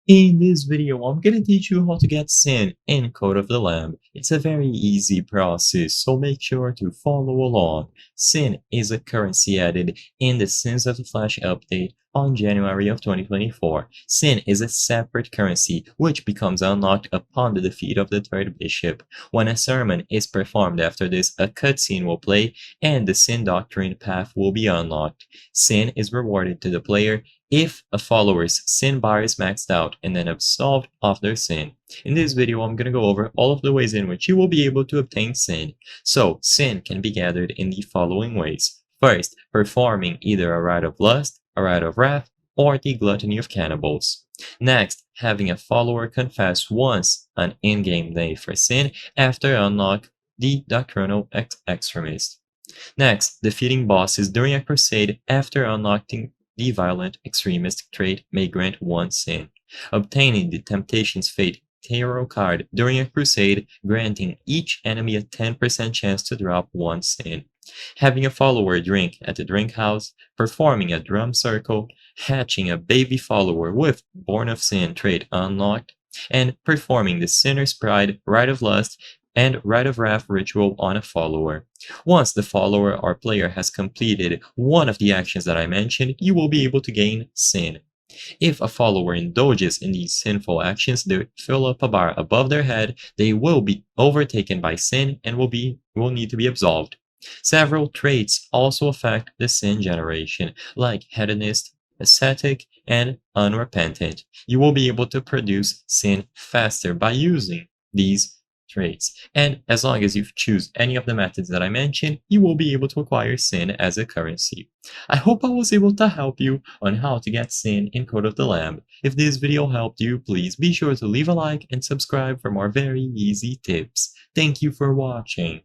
In this video, I'm gonna teach you how to get Sin in Code of the Lamb. It's a very easy process, so make sure to follow along. Sin is a currency added in the Sins of the Flesh update on January of 2024. Sin is a separate currency which becomes unlocked upon the defeat of the third bishop. When a sermon is performed after this, a cutscene will play and the Sin Doctrine path will be unlocked. Sin is rewarded to the player if a follower's sin bar is maxed out and then absolved of their sin. In this video, I'm going to go over all of the ways in which you will be able to obtain sin. So, sin can be gathered in the following ways. First, performing either a rite of lust, a rite of wrath, or the gluttony of cannibals. Next, having a follower confess once an in-game day for sin after unlock the Doctrinal Extremist. Next, defeating bosses during a crusade after unlocking the violent extremist trait may grant one sin. Obtaining the Temptation's Fate tarot card during a crusade, granting each enemy a 10% chance to drop one sin. Having a follower drink at the drink house, performing a drum circle, hatching a baby follower with Born of Sin trait unlocked, and performing the Sinner's Pride, Rite of Lust, and Rite of Wrath ritual on a follower. Once the follower or player has completed one of the actions that I mentioned, you will be able to gain sin. If a follower indulges in these sinful actions that fill up a bar above their head, they will be overtaken by sin and will need to be absolved. Several traits also affect the sin generation, like hedonist, ascetic, and unrepentant. You will be able to produce sin faster by using these traits. And as long as you choose any of the methods that I mentioned, you will be able to acquire sin as a currency. I hope I was able to help you on how to get sin in Code of the Lamb. If this video helped you, please be sure to leave a like and subscribe for more very easy tips. Thank you for watching.